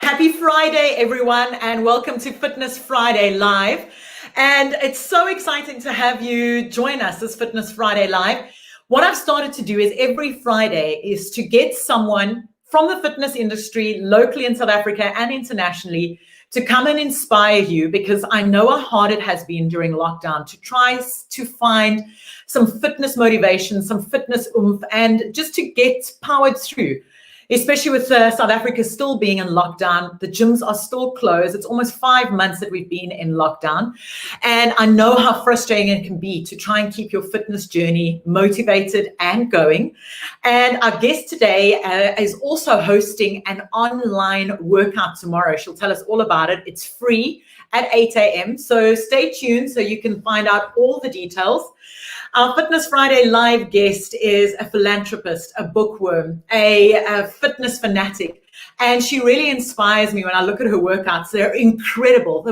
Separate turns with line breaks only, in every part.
Happy Friday, everyone, and welcome to Fitness Friday Live. And it's so exciting to have you join us this Fitness Friday Live. What I've started to do is every Friday is to get someone from the fitness industry, locally in South Africa and internationally, to come and inspire you, because I know how hard it has been during lockdown to try to find some fitness motivation, some fitness oomph, and just to get powered through. Especially with South Africa still being in lockdown, the gyms are still closed. It's almost 5 months that we've been in lockdown. And I know how frustrating it can be to try and keep your fitness journey motivated and going. And our guest today is also hosting an online workout tomorrow. She'll tell us all about it. It's free at 8 a.m. So stay tuned so you can find out all the details. Our Fitness Friday Live guest is a philanthropist, a bookworm, a fitness fanatic, and she really inspires me when I look at her workouts. They're incredible.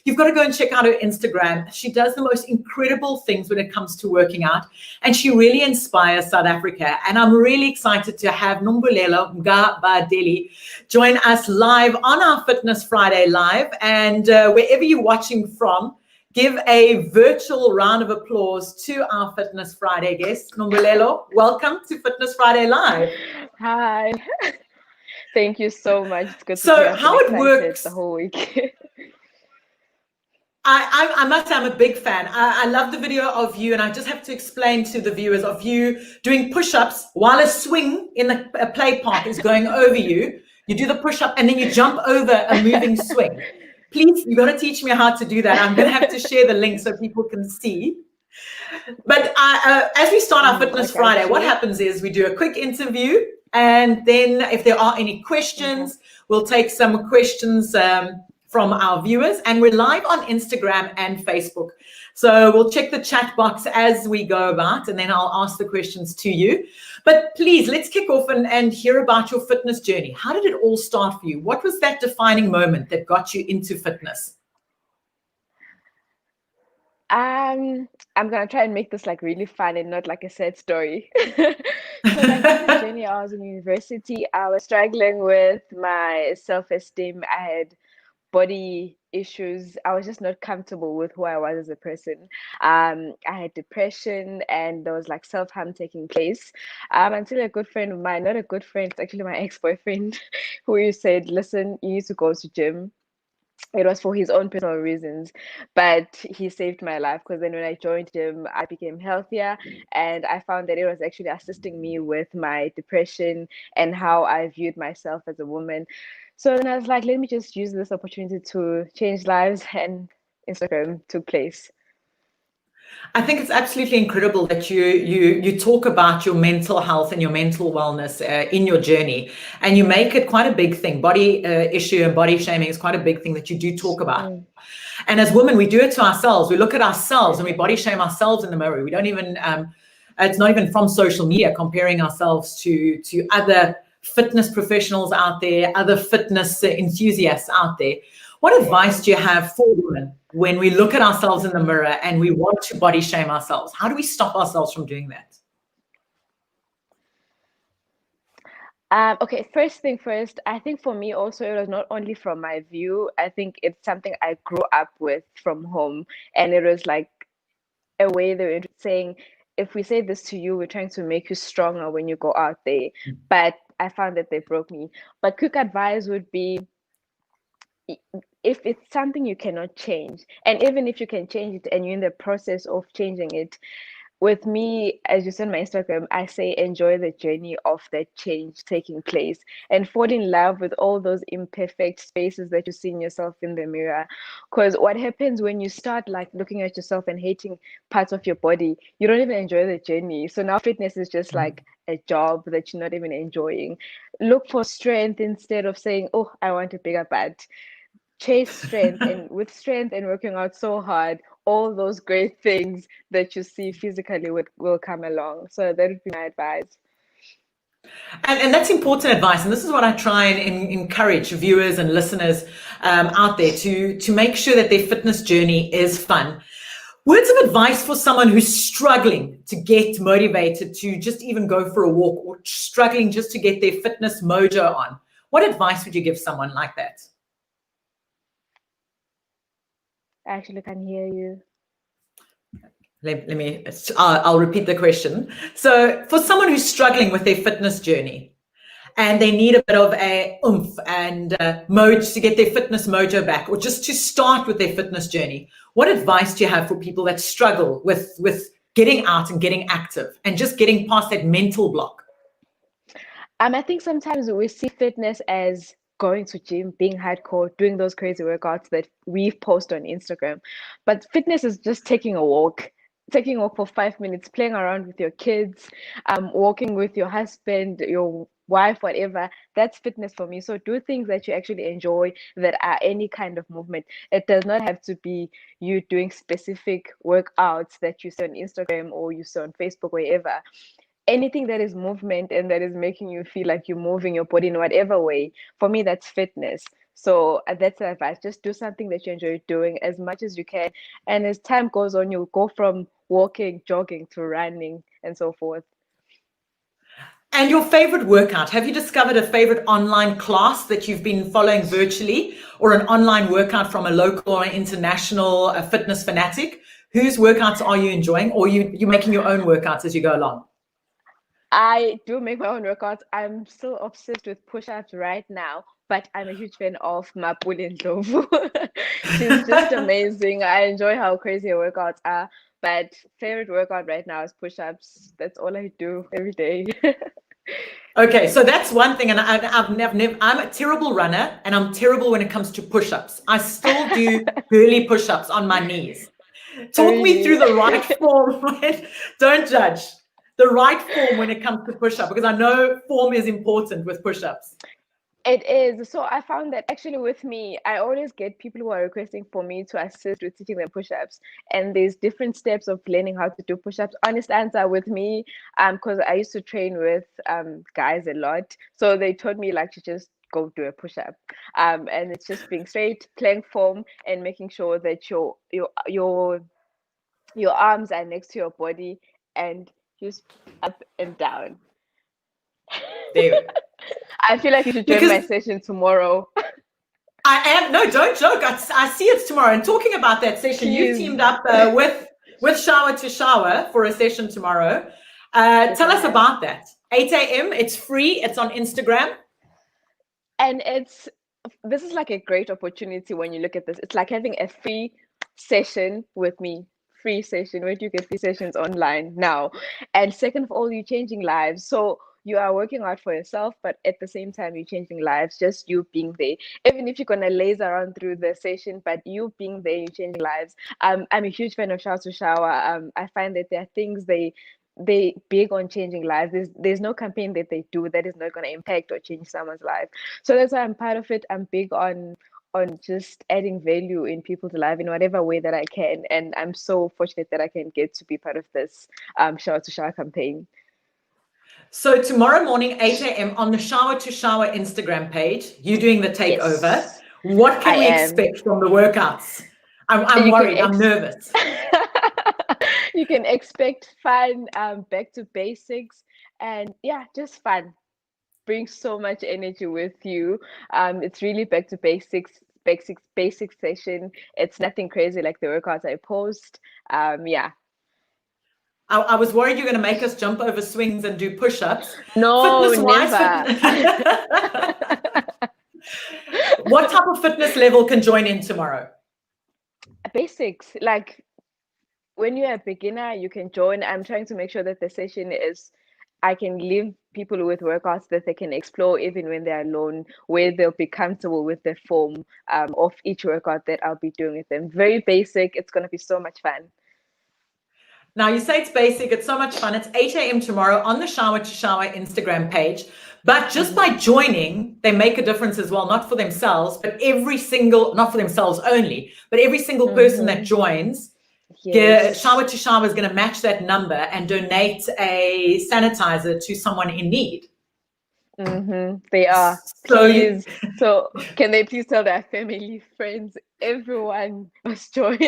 You've got to go and check out her Instagram. She does the most incredible things when it comes to working out, and she really inspires South Africa. And I'm really excited to have Nombulelo Mgabadeli join us live on our Fitness Friday Live. And wherever you're watching from, give a virtual round of applause to our Fitness Friday guest, Nombulelo. Welcome to Fitness Friday Live.
Hi. Thank you so much. It's good to
So
be here.
how it works
the whole week.
I must say I'm a big fan. I love the video of you, and I just have to explain to the viewers of you doing push-ups while a swing in a play park is going over you. You do the push-up and then you jump over a moving swing. Please, you got to teach me how to do that. I'm going to have to share the link so people can see. But as we start our Fitness Friday, what happens is we do a quick interview, and then if there are any questions, we'll take some questions from our viewers, and we're live on Instagram and Facebook. So we'll check the chat box as we go about, and then I'll ask the questions to you. But please, let's kick off and hear about your fitness journey. How did it all start for you? What was that defining moment that got you into fitness?
I'm gonna try and make this like really fun and not like a sad story. So like in the journey, I was in university. I was struggling with my self-esteem. I had body issues. I was just not comfortable with who I was as a person. I had depression, and there was like self-harm taking place. Until a good friend of mine, not a good friend, it's actually my ex-boyfriend, who said, "Listen, you need to go to gym." It was for his own personal reasons, but he saved my life, because then when I joined him, I became healthier, and I found that it was actually assisting me with my depression and how I viewed myself as a woman. So then I was like, let me just use this opportunity to change lives, and Instagram took place.
I think it's absolutely incredible that you talk about your mental health and your mental wellness in your journey, and you make it quite a big thing. Body issue and body shaming is quite a big thing that you do talk about. And as women, we do it to ourselves. We look at ourselves and we body shame ourselves in the mirror. We don't even, it's not even from social media, comparing ourselves to other fitness professionals out there, other fitness enthusiasts out there. What advice do you have for women when we look at ourselves in the mirror and we want to body shame ourselves? How do we stop ourselves from doing that?
Okay, first thing first, I think for me also, it was not only from my view. I think it's something I grew up with from home, and it was like a way they were saying, if we say this to you, we're trying to make you stronger when you go out there. But I found that they broke me. But quick advice would be, if it's something you cannot change, and even if you can change it and you're in the process of changing it, with me, as you said on my Instagram, I say enjoy the journey of that change taking place, and fall in love with all those imperfect spaces that you see in yourself in the mirror. Because what happens when you start like looking at yourself and hating parts of your body, you don't even enjoy the journey. So now fitness is just like a job that you're not even enjoying. Look for strength instead of saying, oh, I want a bigger butt. Chase strength, and with strength and working out so hard, all those great things that you see physically will come along. So that would be my advice.
And that's important advice. And this is what I try and encourage viewers and listeners out there to make sure that their fitness journey is fun. Words of advice for someone who's struggling to get motivated to just even go for a walk, or struggling just to get their fitness mojo on. What advice would you give someone like that?
I actually can't hear you.
I'll repeat the question. So for someone who's struggling with their fitness journey and they need a bit of a oomph and mojo to get their fitness mojo back, or just to start with their fitness journey, what advice do you have for people that struggle with getting out and getting active and just getting past that mental block?
I think sometimes we see fitness as going to gym, being hardcore, doing those crazy workouts that we post on Instagram. But fitness is just taking a walk. Taking a walk for 5 minutes, playing around with your kids, walking with your husband, your wife, whatever. That's fitness for me. So do things that you actually enjoy that are any kind of movement. It does not have to be you doing specific workouts that you see on Instagram or you see on Facebook, wherever. Anything that is movement and that is making you feel like you're moving your body in whatever way, for me, that's fitness. So that's the advice. Just do something that you enjoy doing as much as you can. And as time goes on, you'll go from walking, jogging to running and so forth.
And your favorite workout? Have you discovered a favorite online class that you've been following virtually, or an online workout from a local or international fitness fanatic? Whose workouts are you enjoying, or you making your own workouts as you go along?
I do make my own workouts. I'm still obsessed with push-ups right now, but I'm a huge fan of Mapuli Ndlovu. She's just amazing. I enjoy how crazy her workouts are. But favorite workout right now is push-ups. That's all I do every day.
Okay, so that's one thing, and I'm a terrible runner, and I'm terrible when it comes to push-ups. I still do girly push-ups on my knees. Talk me through the right form. Don't judge. The right form when it comes to push-up, because I know form is important with push-ups.
It is. So I found that actually with me, I always get people who are requesting for me to assist with teaching them push-ups. And there's different steps of learning how to do push-ups. Honest answer with me, because I used to train with guys a lot. So they told me like to just go do a push-up. And it's just being straight, plank form, and making sure that your arms are next to your body and just up and down.
There.
I feel like you should join my session tomorrow.
I am. No, don't joke. I see it's tomorrow. And talking about that session, you've teamed up with Shower to Shower for a session tomorrow. Tell us about that. 8 a.m. It's free. It's on Instagram.
And this is like a great opportunity when you look at this. It's like having a free session with me. Free session. Where do you get free sessions online now? And second of all, you're changing lives. So you are working hard for yourself, but at the same time, you're changing lives, just you being there. Even if you're going to laze around through the session, but you being there, you're changing lives. I'm a huge fan of Shower to Shower. I find that there are things they big on changing lives. There's no campaign that they do that is not going to impact or change someone's life. So that's why I'm part of it. I'm big on just adding value in people's life in whatever way that I can. And I'm so fortunate that I can get to be part of this Shower to Shower campaign.
So tomorrow morning, 8 a.m. on the Shower to Shower Instagram page, you're doing the takeover. Yes, what can we expect from the workouts? I'm worried. I'm nervous.
You can expect fun, back to basics, and yeah, just fun. Brings so much energy with you. It's really back to basic session. It's nothing crazy like the workouts I post. Yeah.
I was worried you're going to make us jump over swings and do push-ups.
No, never.
What type of fitness level can join in tomorrow?
Basics. Like when you're a beginner, you can join. I'm trying to make sure that the session is, I can leave people with workouts that they can explore even when they're alone, where they'll be comfortable with the form of each workout that I'll be doing with them. Very basic. It's going to be so much fun.
Now, you say it's basic. It's so much fun. It's 8 a.m. tomorrow on the Shower to Shower Instagram page. But just by joining, they make a difference as well, not for themselves, but not for themselves only, but every single person that joins. Yes. Shower to Shower is going to match that number and donate a sanitizer to someone in need.
They are. Please. So can they please tell their family, friends, everyone must join?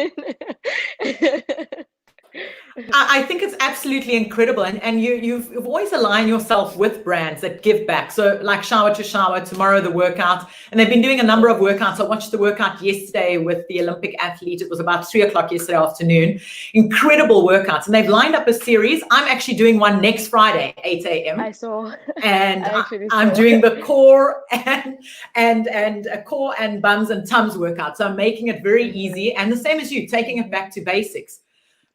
I think it's absolutely incredible, and you've always aligned yourself with brands that give back. So like Shower to Shower, tomorrow the workout, and they've been doing a number of workouts. I watched the workout yesterday with the Olympic athlete. It was about 3 o'clock yesterday afternoon. Incredible workouts, and they've lined up a series. I'm actually doing one next Friday, 8 a.m.
I saw.
And
I actually
I'm
saw.
doing the core and a core and bums and tums workout. So I'm making it very easy, and the same as you, taking it back to basics.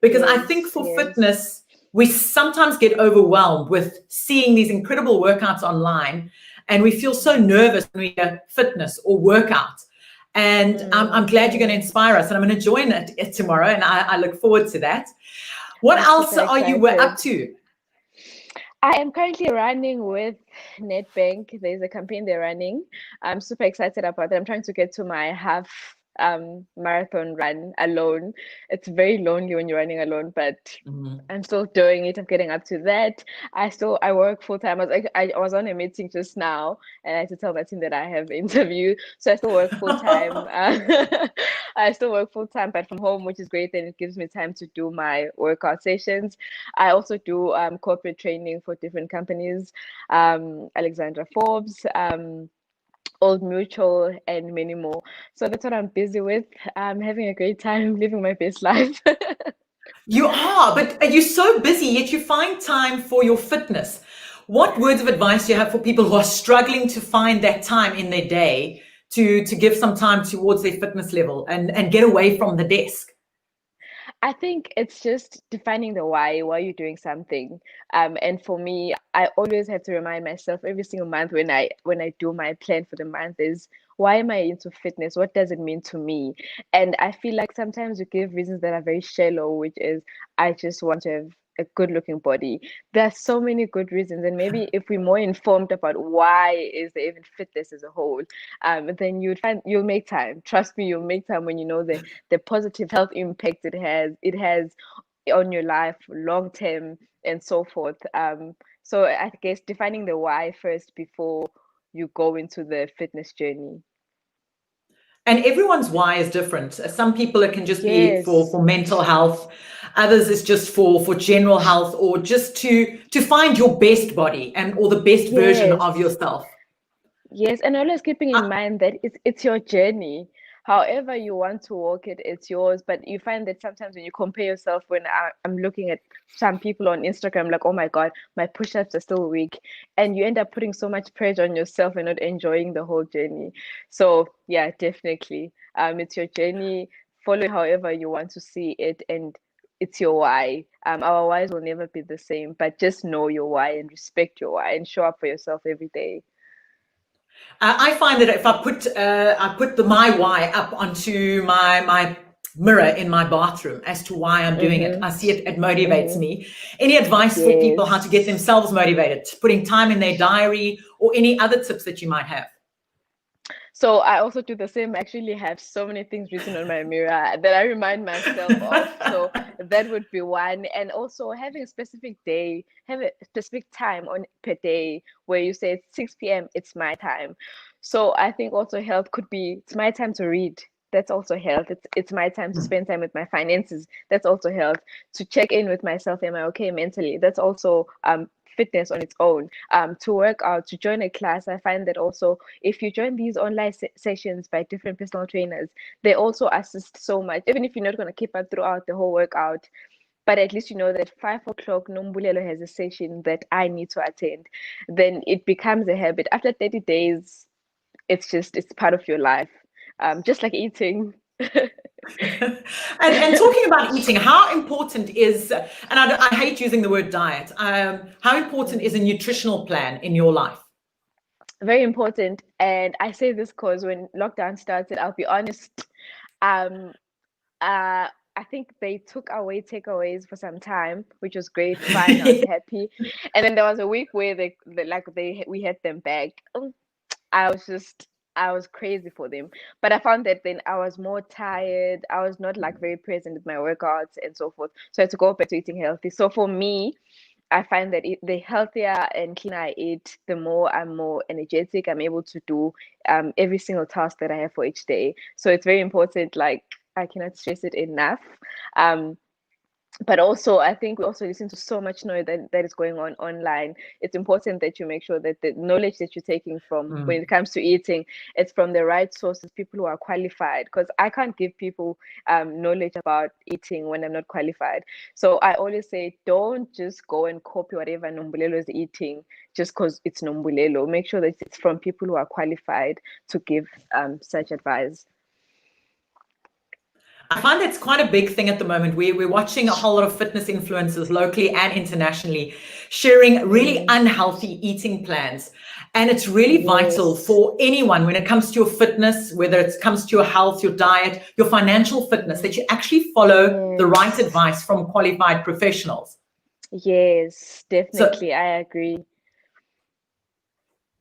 Because I think
Yes,
for
yes.
fitness, we sometimes get overwhelmed with seeing these incredible workouts online, and we feel so nervous when we hear fitness or workout. And I'm glad you're going to inspire us, and I'm going to join it tomorrow, and I look forward to that. What
I'm
else
super
are you up
excited.
to?
I am currently running with Nedbank. There's a campaign they're running. I'm super excited about it. I'm trying to get to my half marathon run alone. It's very lonely when you're running alone, but I'm still doing it. I'm getting up to that. I work full time. I was on a meeting just now, and I had to tell my team that I have an interview. So I still work full time. I still work full time, but from home, which is great. And it gives me time to do my workout sessions. I also do corporate training for different companies, Alexandra Forbes, Old Mutual, and many more. So that's what I'm busy with. I'm having a great time living my best life.
You are, but you're so busy, yet you find time for your fitness. What words of advice do you have for people who are struggling to find that time in their day to give some time towards their fitness level and get away from the desk?
I think it's just defining the why you're doing something. And for me, I always have to remind myself every single month when I do my plan for the month is why am I into fitness? What does it mean to me? And I feel like sometimes we give reasons that are very shallow, which is I just want to have a good looking body. There are so many good reasons, and maybe if we're more informed about why is there even fitness as a whole, then you'll make time. Trust me, you'll make time when you know the positive health impact it has on your life long term and so forth. So I guess defining the why first before you go into the fitness journey.
And everyone's why is different. Some people it can just be
Yes,
for mental health. Others is just for general health, or just to find your best body and or the best version of
yes.
yourself.
Yes, and always keeping in mind that it's your journey. However you want to walk it, it's yours. But you find that sometimes when you compare yourself, when I'm looking at some people on Instagram, like, oh my God, my push-ups are still weak. And you end up putting so much pressure on yourself and not enjoying the whole journey. So yeah, definitely. It's your journey. Follow it however you want to see it, and it's your why. Our whys will never be the same, but just know your why and respect your why and show up for yourself every day.
I find that if I put the my why up onto my mirror in my bathroom as to why I'm doing it,
Mm-hmm.
I see it motivates
Mm-hmm.
me. Any advice for people how to get
Yes.
themselves motivated, putting time in their diary, or any other tips that you might have?
So I also do the same. I actually have so many things written on my mirror that I remind myself of. So that would be one. And also having a specific day, have a specific time on per day where you say it's 6 p.m., it's my time. So I think also health could be it's my time to read. That's also health. It's my time to spend time with my finances. That's also health. To check in with myself, am I okay mentally? That's also fitness on its own. To work out, to join a class, I find that also if you join these online sessions by different personal trainers, they also assist so much. Even if you're not going to keep up throughout the whole workout, but at least you know that 5 o'clock Nombulelo has a session that I need to attend. Then it becomes a habit. After 30 days, it's part of your life. Just like eating.
And talking about eating, how important is, and I hate using the word diet, how important is a nutritional plan in your life?
Very important. And I say this because when lockdown started, I'll be honest, um, I think they took away takeaways for some time, which was great, fine. I was happy, and then there was a week where we had them back. I was just I was crazy for them, but I found that then I was more tired. I was not like very present with my workouts and so forth. So I had to go back to eating healthy. So for me, I find that the healthier and cleaner I eat, the more I'm more energetic. I'm able to do every single task that I have for each day. So it's very important. Like I cannot stress it enough. Um, But also, I think we also listen to so much noise that is going on online. It's important that you make sure that the knowledge that you're taking from when it comes to eating, it's from the right sources, people who are qualified. Because I can't give people knowledge about eating when I'm not qualified. So I always say, don't just go and copy whatever Nombulelo is eating just because it's Nombulelo. Make sure that it's from people who are qualified to give such advice.
I find that's quite a big thing at the moment. We're watching a whole lot of fitness influencers locally and internationally sharing really unhealthy eating plans. And it's really vital
Yes.
for anyone when it comes to your fitness, whether it comes to your health, your diet, your financial fitness, that you actually follow the right
Yes.
advice from qualified professionals.
Yes,
So,
definitely. I agree.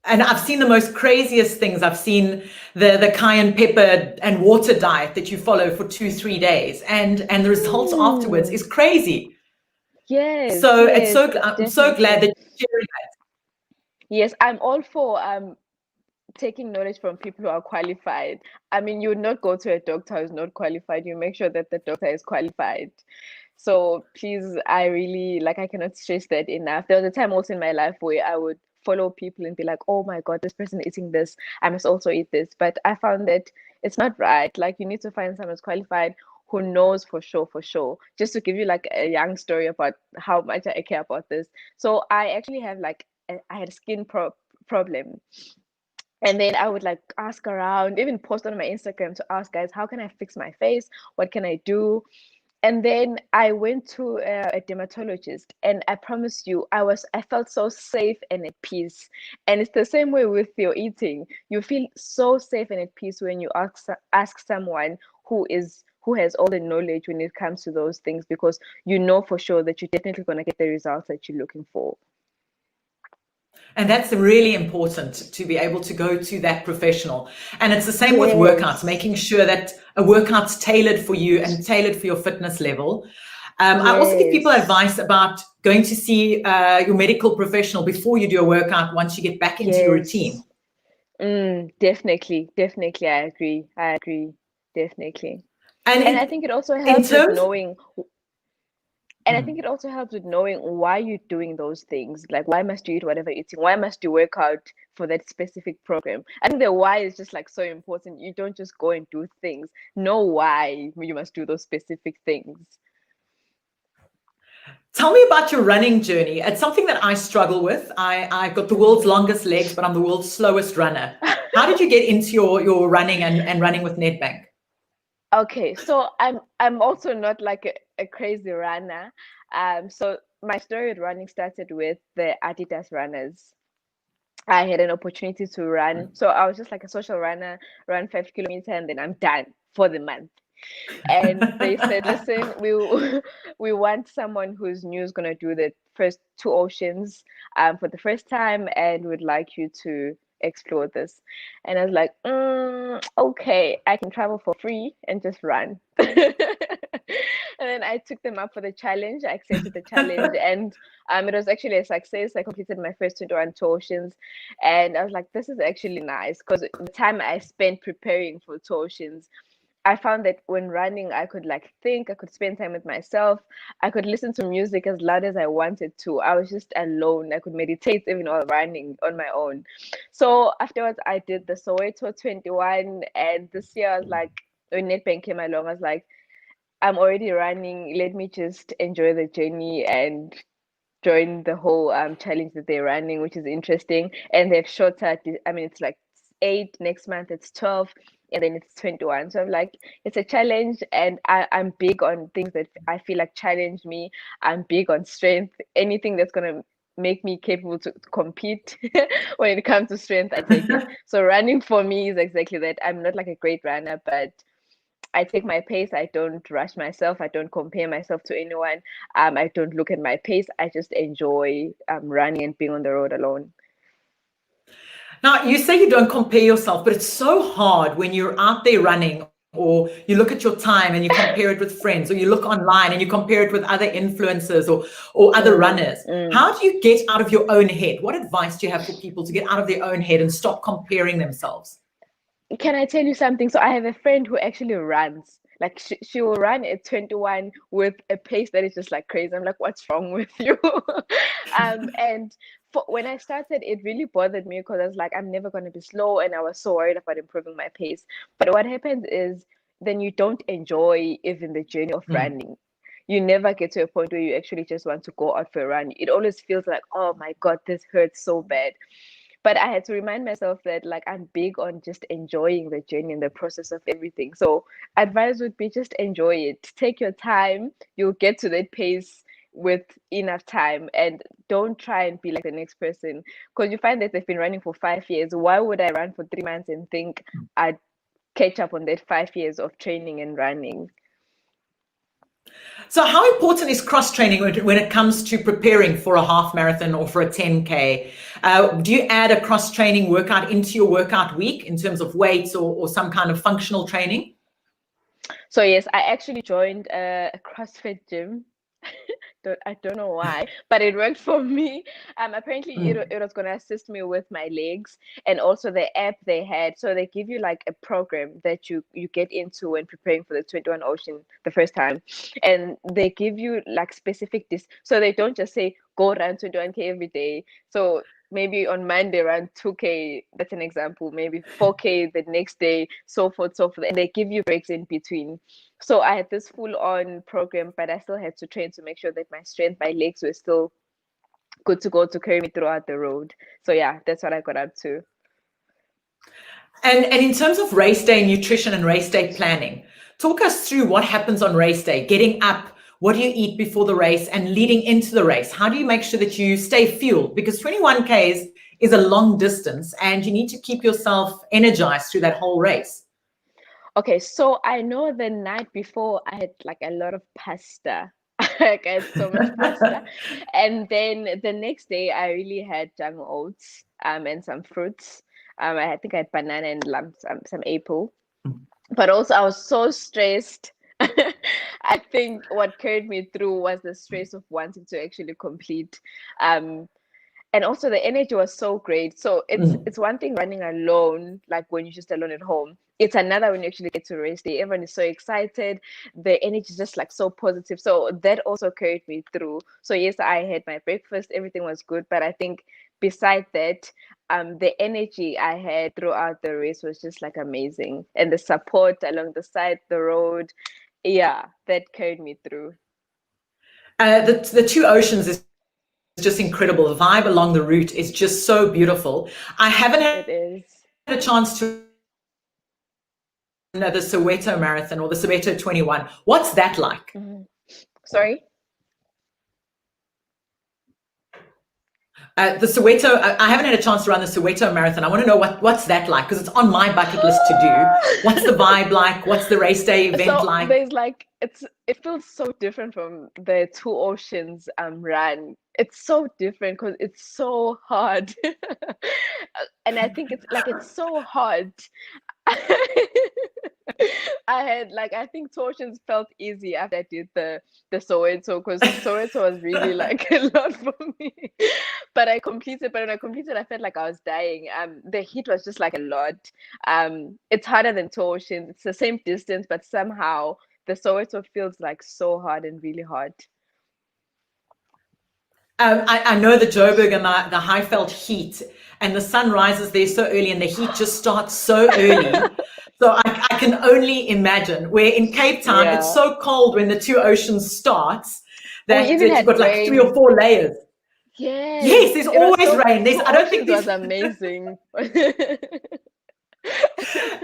and I've seen the most craziest things. I've seen the cayenne pepper and water diet that you follow for 2-3 days, and the results afterwards
Mm,
is crazy.
yes,
So it's
yes,
so I'm so glad
definitely.
that you're sharing that.
Yes, I'm all for taking knowledge from people who are qualified. I mean, you would not go to a doctor who's not qualified. You make sure that the doctor is qualified. So please, I really like, I cannot stress that enough. There was a time also in my life where I would follow people and be like, oh my God, this person is eating this. I must also eat this. But I found that it's not right. Like you need to find someone who's qualified who knows for sure, for sure. Just to give you like a young story about how much I care about this. So I actually have like, I had a problem, and then I would like ask around, even post on my Instagram to ask guys, how can I fix my face? What can I do? And then I went to a dermatologist, and I promise you, I felt so safe and at peace. And it's the same way with your eating. You feel so safe and at peace when you ask someone who has all the knowledge when it comes to those things, because you know for sure that you're definitely going to get the results that you're looking for.
And that's really important to be able to go to that professional. And it's the same with workouts,
Yes.
making sure that a workout's tailored for you and tailored for your fitness level. I also give people
Yes.
advice about going to see your medical professional before you do a workout once you get back into your routine.
Yes. Definitely, definitely. I agree. I agree. Definitely.
And
And I think it also
in
helps with
terms,
knowing, and I think it also helps with knowing why you're doing those things. Like, why must you eat whatever you're eating? Why must you work out for that specific program? I think the why is just like so important. You don't just go and do things. Know why you must do those specific things.
tell me about your running journey. It's something that I struggle with. I've got the world's
Mhm.
longest legs, but I'm the world's slowest runner. How did you get into your running and running with Nedbank?
Okay, so I'm also not like a crazy runner. So my story with running started with the Adidas runners. I had an opportunity to run. So I was just like a social runner, run 5 kilometers, and then I'm done for the month. And they said, listen, we want someone who's new is gonna do the first two oceans for the first time, and would like you to explore this. And I was like, okay, I can travel for free and just run. And then I took them up for the challenge. I accepted the challenge, and it was actually a success. I completed my first 21 torsions, and I was like, this is actually nice, because the time I spent preparing for torsions, I found that when running, I could like think, I could spend time with myself, I could listen to music as loud as I wanted to. I was just alone. I could meditate even while running on my own. So afterwards, I did the Soweto 21, and this year I was like, when Nedbank came along, I was like, I'm already running. Let me just enjoy the journey and join the whole challenge that they're running, which is interesting. And they've shorter, I mean, it's like 8, next month it's 12, and then it's 21. So I'm like, it's a challenge, and I'm big on things that I feel like challenge me. I'm big on strength. Anything that's gonna make me capable to compete when it comes to strength, I take it. So running for me is exactly that. I'm not like a great runner, but I take my pace. I don't rush myself. I don't compare myself to anyone. I don't look at my pace. I just enjoy running and being on the road alone.
Now, you say you don't compare yourself, but it's so hard when you're out there running, or you look at your time and you compare it with friends, or you look online and you compare it with other influencers or other
Mm,
runners.
mm.
How do you get out of your own head? What advice do you have for people to get out of their own head and stop comparing themselves?
Can I tell you something? So I have a friend who actually runs. Like she will run at 21 with a pace that is just like crazy. I'm like, what's wrong with you? And when I started, it really bothered me because I was like, I'm never going to be slow. And I was so worried about improving my pace. But what happens is then you don't enjoy even the journey of
Mm.
running. You never get to a point where you actually just want to go out for a run. It always feels like, oh my God, this hurts so bad. But I had to remind myself that like I'm big on just enjoying the journey and the process of everything. So advice would be just enjoy it. Take your time. You'll get to that pace with enough time, and don't try and be like the next person, because you find that they've been running for 5 years. Why would I run for 3 months and think I'd catch up on that 5 years of training and running?
So how important is cross training when it comes to preparing for a half marathon or for a 10K? Do you add a cross training workout into your workout week in terms of weights or some kind of functional training?
So yes, I actually joined a CrossFit gym. I don't know why, but it worked for me. Apparently
Mm.
it was gonna assist me with my legs, and also the app they had. So they give you like a program that you get into when preparing for the 21 Ocean the first time, and they give you like specific so they don't just say go run 21K every day. So maybe on Monday run 2K, that's an example, maybe 4K the next day, so forth, so forth. And they give you breaks in between. So I had this full on program, but I still had to train to make sure that my strength, my legs were still good to go to carry me throughout the road. So yeah, that's what I got up to.
And in terms of race day nutrition and race day planning, talk us through what happens on race day, getting up, what do you eat before the race and leading into the race? How do you make sure that you stay fueled? Because 21Ks is a long distance and you need to keep yourself energized through that whole race.
Okay, so I know the night before I had like a lot of pasta. Like I had so much pasta. And then the next day I really had jungle oats and some fruits. I think I had banana and some apple. But also I was so stressed. I think what carried me through was the stress of wanting to actually complete. Um, and also the energy was so great. So it's one thing running alone, like when you're just alone at home. It's another when you actually get to race day. Everyone is so excited. The energy is just like so positive. So that also carried me through. So yes, I had my breakfast. Everything was good. But I think beside that, the energy I had throughout the race was just like amazing. And the support along the side, the road, yeah, that carried me through.
The two oceans is just incredible. The vibe along the route is just so beautiful. I haven't had
It is.
a chance to the Soweto Marathon or the Soweto 21. What's that like?
Mhm. Sorry?
The Soweto, I haven't had a chance to run the Soweto Marathon. I want to know what's that like, because it's on my bucket list to do. What's the vibe like? What's the race day event
So
like?
there's like it feels so different from the Two Oceans run. It's so different because it's so hard. And I think it's so hard. I think torsions felt easy after I did the Soweto, because Soweto was really like a lot for me. But when I completed, I felt like I was dying. The heat was just like a lot. It's harder than torsions. It's the same distance, but somehow the Soweto feels like so hard and really hard.
I know the Joburg and the Highveld heat, and the sun rises there so early, and the heat just starts so early. So I can only imagine where in Cape Town, it's
Yeah.
so cold when the Two Oceans starts
We
that
even
you've
had
got like 3 or
rain.
4 layers. Yes,
Yes,
there's
it was
always
so
rain.
Two
I don't think
Oceans
there's
was amazing.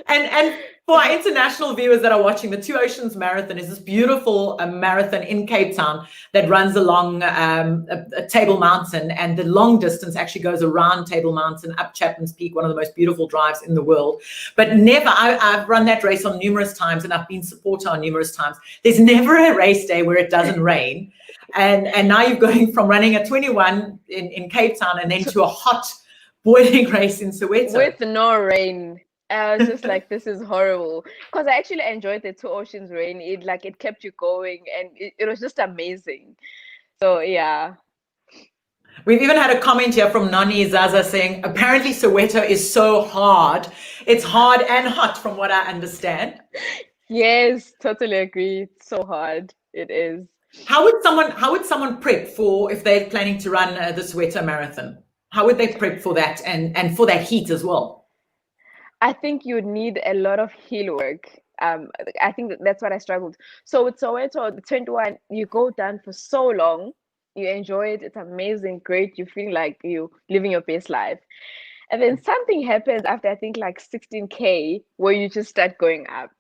and for our international viewers that are watching, the Two Oceans Marathon is this beautiful marathon in Cape Town that runs along a Table Mountain, and the long distance actually goes around Table Mountain up Chapman's Peak, one of the most beautiful drives in the world. But I've run that race on numerous times, and I've been supporter on numerous times. There's never a race day where it doesn't rain. And now you're going from running a 21 in Cape Town and then to a hot boiling race in Soweto.
With no rain. I was just like, this is horrible. Because I actually enjoyed the Two Oceans rain. It kept you going, and it was just amazing. So yeah.
We've even had a comment here from Nani Zaza saying, apparently Soweto is so hard. It's hard and hot from what I understand.
Yes, totally agree. It's so hard. It is.
How would someone prep for if they're planning to run the Soweto Marathon? How would they prep for that and for that heat as well?
I think you need a lot of heel work. I think that's what I struggled. So with Soweto, the 21, you go down for so long, you enjoy it, it's amazing, great, you feel like you living your best life. And then something happens after I think like 16K where you just start going up.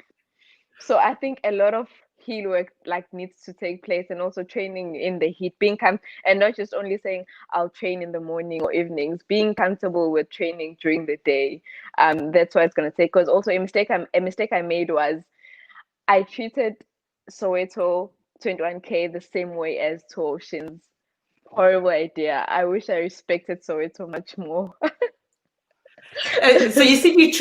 So I think a lot of heel work like needs to take place, and also training in the heat, being and not just only saying I'll train in the morning or evenings, being comfortable with training during the day. That's what it's gonna take. Because also a mistake I made was I treated Soweto 21K the same way as Two Oceans. Horrible idea. I wish I respected Soweto much more.
So you said you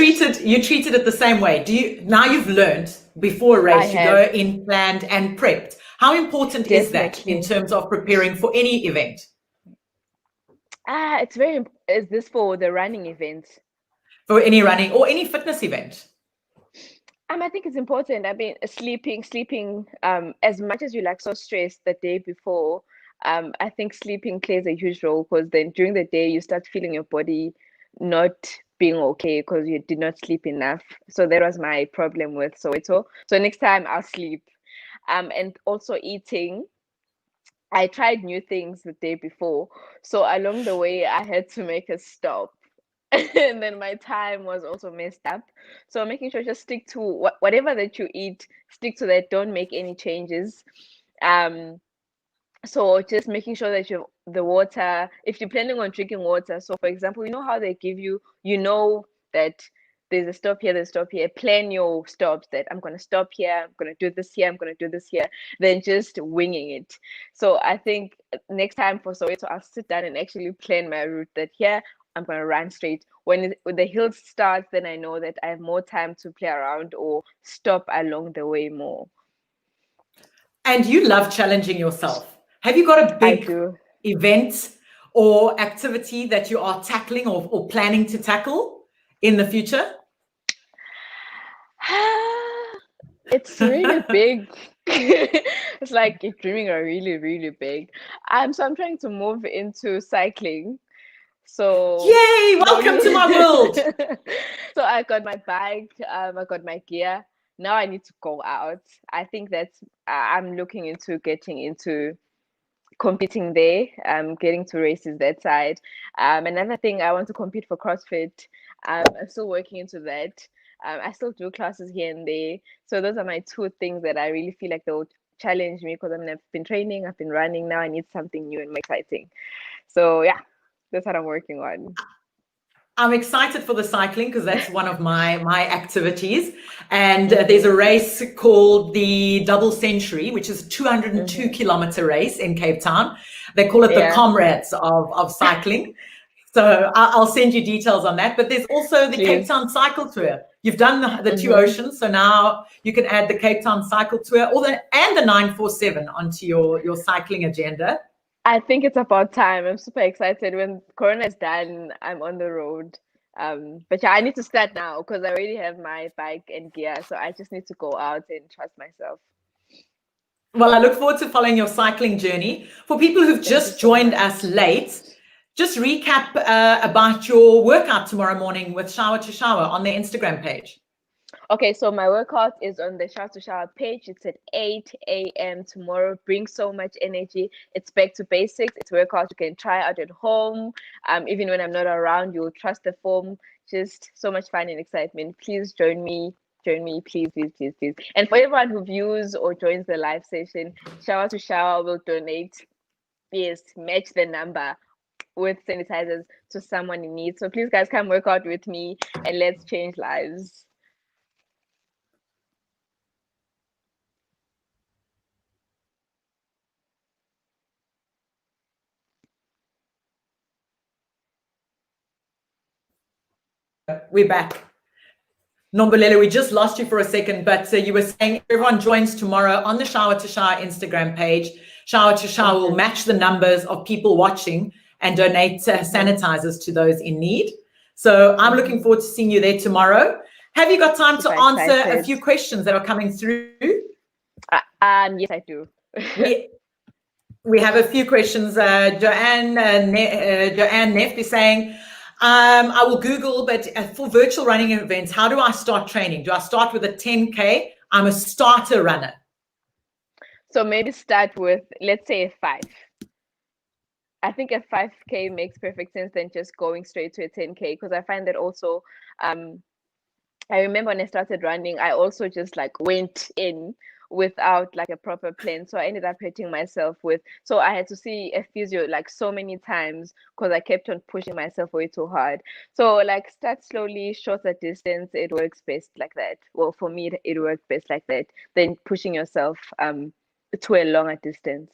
treated it the same way. You've learned before a
I
race, you go
have,
in planned and prepped. How important is that in
definitely.
terms of preparing for any event,
It's very. Is this for the running event?
for any running or any fitness event?
I think it's important. I mean, sleeping, as much as you like so stressed the day before, I think sleeping plays a huge role, because then during the day you start feeling your body not being okay because you did not sleep enough. So that was my problem with Soweto. So next time I'll sleep. And also eating. I tried new things the day before. So along the way, I had to make a stop. And then my time was also messed up. So making sure just stick to whatever that you eat, stick to that. Don't make any changes. Um, so just making sure that you the water, if you're planning on drinking water. So for example, you know how they give you, that there's a stop here, there's a stop here. Plan your stops, that I'm gonna stop here, I'm gonna do this here, I'm gonna do this here, then just winging it. So I think next time for Soweto, I'll sit down and actually plan my route, that here I'm gonna run straight. When the hill starts, then I know that I have more time to play around or stop along the way more.
And you love challenging yourself. Have you got a
I
big
do.
event or activity that you are tackling or planning to tackle in the future?
It's really big. It's like your dreaming are really, really big. So I'm trying to move into cycling. So
Yay! Welcome
slowly.
to my world.
So I got my bike, I got my gear. Now I need to go out. I think I'm looking into getting into competing there, getting to races that side. Another thing, I want to compete for CrossFit. I'm still working into that. I still do classes here and there. So those are my two things that I really feel like they'll challenge me, because I've been training, I've been running. Now I need something new and more exciting. So yeah, that's what I'm working on.
I'm excited for the cycling because that's one of my activities. And there's
Mm-hmm.
a race called the Double Century, which is a 202
Mm-hmm.
kilometer race in Cape Town. They call it the
Yeah,
comrades of cycling. So I'll send you details on that. But there's also the Cape
please.
Town Cycle Tour. You've done the two
Mm-hmm.
oceans, so now you can add the Cape Town Cycle Tour and the 947 onto your cycling agenda.
I think it's about time. I'm super excited. When Corona is done, I'm on the road. But yeah, I need to start now because I already have my bike and gear. So I just need to go out and trust myself.
Well, I look forward to following your cycling journey. For people who've
Thank you
just
so
joined us
much.
late, just recap about your workout tomorrow morning with Shower to Shower on their Instagram page.
Okay, so my workout is on the Shower to Shower page. It's at 8 a.m. tomorrow. Bring so much energy. It's back to basics. It's a workout you can try out at home. Even when I'm not around, you'll trust the form. Just so much fun and excitement. Please join me. Join me, please, please, please, please. And for everyone who views or joins the live session, Shower to Shower will donate. Yes, match the number with sanitizers to someone in need. So please, guys, come work out with me and let's change lives.
We're back. Nombulelo, we just lost you for a second, but you were saying everyone joins tomorrow on the Shower to Shower Instagram page. Shower to Shower will
Mm-hmm.
match the numbers of people watching and donate
Mm-hmm.
sanitizers to those in need. So I'm looking
Mm-hmm.
forward to seeing you there tomorrow. Have you got time to
super
answer a
excited.
few questions that are coming through?
Yes, I do.
We have a few questions. Joanne Neff is saying, I will Google, but for virtual running events, how do I start training? Do I start with a 10K? I'm a starter runner.
So maybe start with, let's say, a 5. I think a 5K makes perfect sense than just going straight to a 10K, because I find that also, I remember when I started running, I also just like went in without like a proper plan. So I ended up hurting myself so I had to see a physio like so many times because I kept on pushing myself way too hard. So like start slowly, shorter distance, it works best like that. Well, for me, it worked best like that than pushing yourself to a longer distance.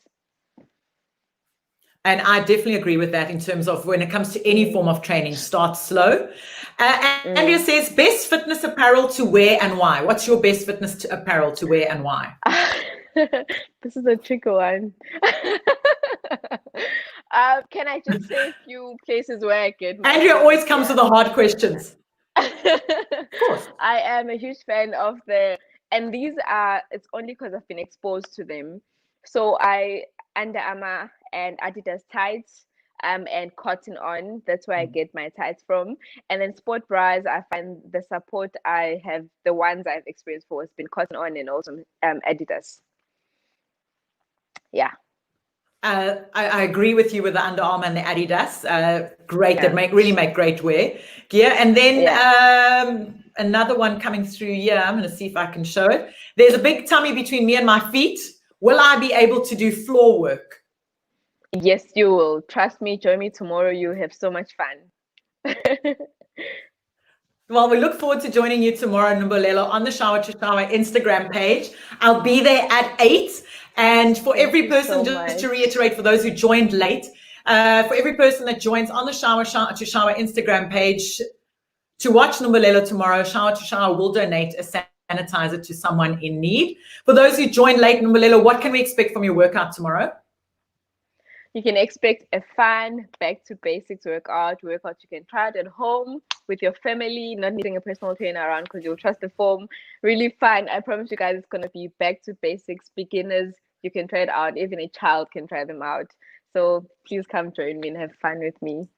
And I definitely agree with that in terms of when it comes to any form of training, start slow. Andrea says, best fitness apparel to wear and why? What's your best fitness apparel to wear and why?
This is a tricky one. Can I just say a few places where I get my
Andrea always
fitness
comes
gear?
with the hard questions.
Of
course.
I am a huge fan of and these it's only because I've been exposed to them. So Under Armour and Adidas tights, and Cotton On. That's where I get my tights from. And then sport bras, I find the support the ones I've experienced for has been Cotton On and also Adidas. Yeah.
I agree with you with the Under Armour and the Adidas. Great, yeah. That really make great wear gear. And then another one coming through here. I'm going to see if I can show it. There's a big tummy between me and my feet. Will I be able to do floor work?
Yes, you will. Trust me, join me tomorrow. You'll have so much fun.
Well, we look forward to joining you tomorrow, Nombulelo, on the Shower to Shower Instagram page. I'll be there at 8. And for every person, just to reiterate, for those who joined late, for every person that joins on the Shower to Shower Instagram page to watch Nombulelo tomorrow, Shower to Shower will donate a sanitizer to someone in need. For those who joined late, Nombulelo, what can we expect from your workout tomorrow?
You can expect a fun, back to basics workout you can try it at home with your family, not needing a personal trainer around because you'll trust the form. Really fun. I promise you guys it's going to be back to basics. Beginners, you can try it out. Even a child can try them out. So please come join me and have fun with me.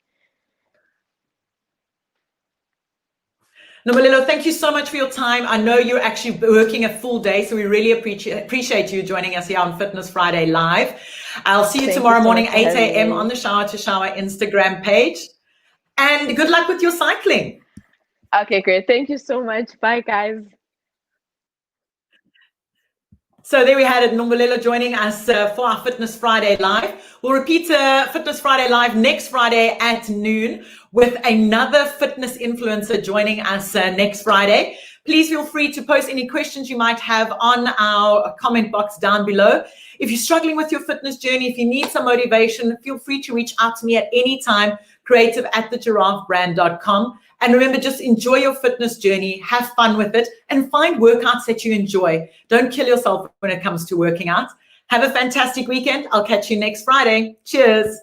Nombulelo, thank you so much for your time. I know you're actually working a full day, so we really appreciate you joining us here on Fitness Friday Live. I'll see you tomorrow morning, 8 a.m. on the Shower to Shower Instagram page. And good luck with your cycling.
Okay, great. Thank you so much. Bye, guys.
So there we had it, Nombulelo joining us for our Fitness Friday Live. We'll repeat Fitness Friday Live next Friday at noon with another fitness influencer joining us next Friday. Please feel free to post any questions you might have on our comment box down below. If you're struggling with your fitness journey, if you need some motivation, feel free to reach out to me at any time, creative@thegiraffebrand.com. And remember, just enjoy your fitness journey, have fun with it, and find workouts that you enjoy. Don't kill yourself when it comes to working out. Have a fantastic weekend. I'll catch you next Friday. Cheers.